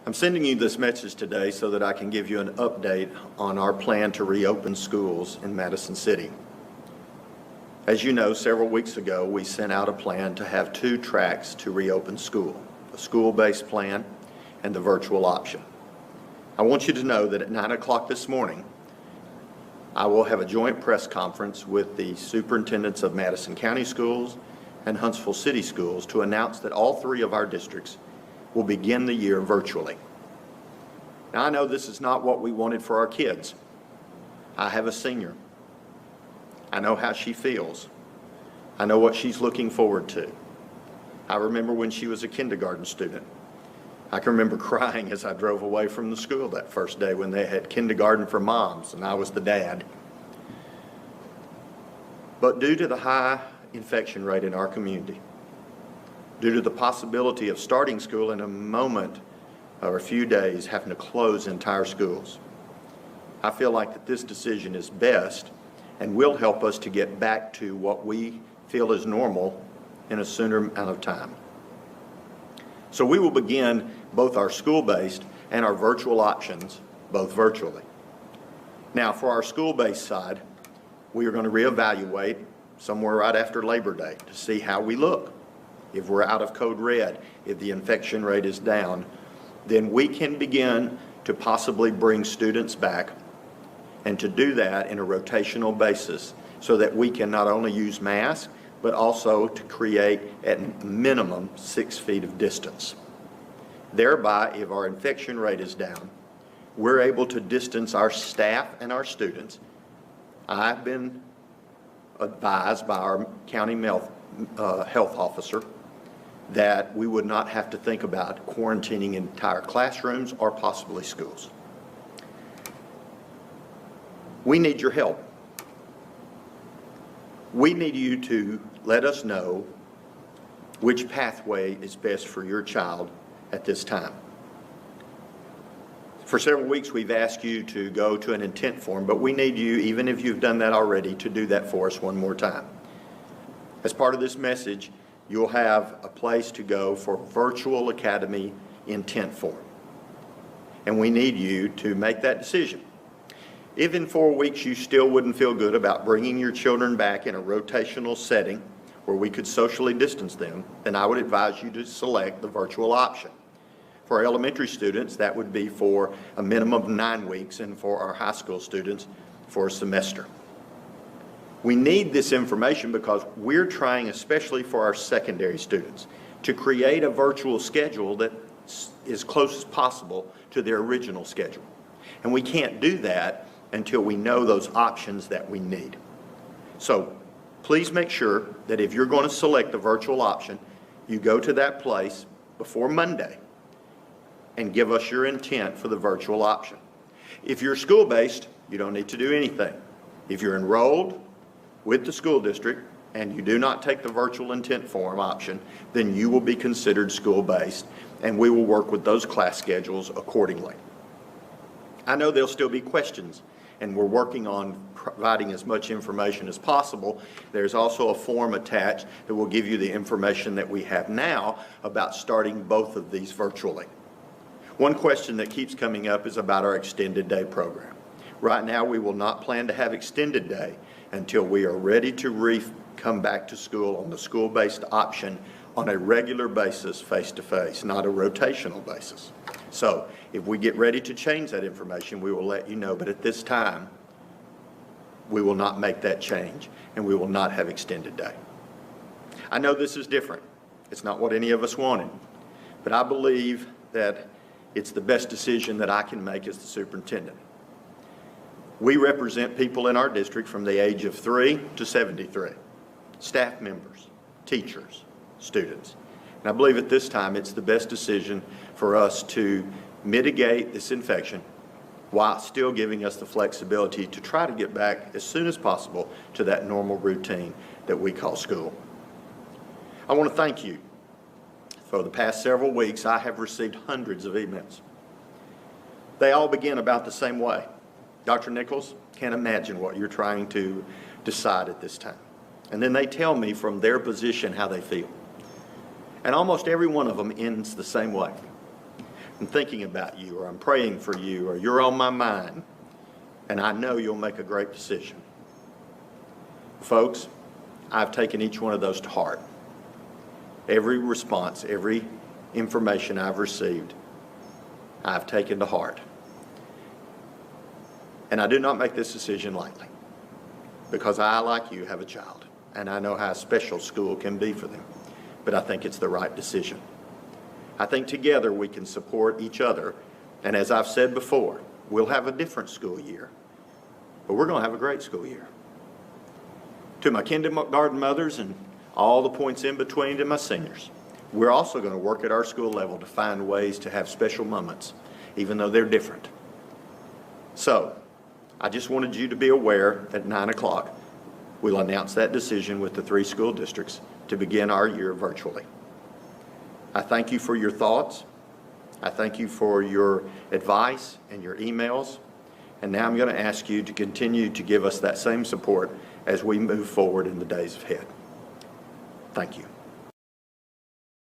I'm sending you this message today so that I can give you an update on our plan to reopen schools in Madison City. As you know, several weeks ago, we sent out a plan to have 2 tracks to reopen school, a school-based plan and the virtual option. I want you to know that at 9 o'clock this morning, I will have a joint press conference with the superintendents of Madison County Schools and Huntsville City Schools to announce that all 3 of our districts will begin the year virtually. Now, I know this is not what we wanted for our kids. I have a senior. I know how she feels. I know what she's looking forward to. I remember when she was a kindergarten student. I can remember crying as I drove away from the school that first day when they had kindergarten for moms and I was the dad. But due to the high infection rate in our community, due to the possibility of starting school in a moment or a few days having to close entire schools, I feel like that this decision is best and will help us to get back to what we feel is normal in a sooner amount of time. So we will begin both our school-based and our virtual options, both virtually. Now, for our school-based side, we are going to reevaluate somewhere right after Labor Day to see how we look. If we're out of code red, if the infection rate is down, then we can begin to possibly bring students back, and to do that in a rotational basis so that we can not only use masks, but also to create at minimum 6 feet of distance. Thereby, if our infection rate is down, we're able to distance our staff and our students. I've been advised by our county health officer that we would not have to think about quarantining entire classrooms or possibly schools. We need your help. We need you to let us know which pathway is best for your child at this time. For several weeks, we've asked you to go to an intent form, but we need you, even if you've done that already, to do that for us one more time. As part of this message, you'll have a place to go for Virtual Academy intent form. And we need you to make that decision. If in 4 weeks you still wouldn't feel good about bringing your children back in a rotational setting where we could socially distance them, then I would advise you to select the virtual option. For our elementary students, that would be for a minimum of 9 weeks, and for our high school students, for a semester. We need this information because we're trying, especially for our secondary students, to create a virtual schedule that is close as possible to their original schedule. And we can't do that until we know those options that we need. So please make sure that if you're going to select the virtual option, you go to that place before Monday and give us your intent for the virtual option. If you're school-based, you don't need to do anything. If you're enrolled with the school district and you do not take the virtual intent form option, then you will be considered school-based, and we will work with those class schedules accordingly. I know there'll still be questions, and we're working on providing as much information as possible. There's also a form attached that will give you the information that we have now about starting both of these virtually. One question that keeps coming up is about our extended day program. Right now, we will not plan to have extended day until we are ready to come back to school on the school-based option on a regular basis, face-to-face, not a rotational basis. So if we get ready to change that information, we will let you know. But at this time, we will not make that change, and we will not have extended day. I know this is different. It's not what any of us wanted. But I believe that it's the best decision that I can make as the superintendent. We represent people in our district from the age of 3 to 73, staff members, teachers, students. And I believe at this time it's the best decision for us to mitigate this infection while still giving us the flexibility to try to get back as soon as possible to that normal routine that we call school. I want to thank you. For the past several weeks, I have received hundreds of emails. They all begin about the same way. Dr. Nichols, can't imagine what you're trying to decide at this time. And then they tell me from their position how they feel. And almost every one of them ends the same way. I'm thinking about you, or I'm praying for you, or you're on my mind, and I know you'll make a great decision. Folks, I've taken each one of those to heart. Every response, every information I've received, I've taken to heart. And I do not make this decision lightly, because I, like you, have a child, and I know how special school can be for them. But I think it's the right decision. I think together we can support each other, and as I've said before, we'll have a different school year, but we're going to have a great school year. To my kindergarten mothers and all the points in between to my seniors, we're also going to work at our school level to find ways to have special moments, even though they're different. So, I just wanted you to be aware at 9 o'clock, we'll announce that decision with the 3 school districts to begin our year virtually. I thank you for your thoughts. I thank you for your advice and your emails. And now I'm going to ask you to continue to give us that same support as we move forward in the days ahead. Thank you.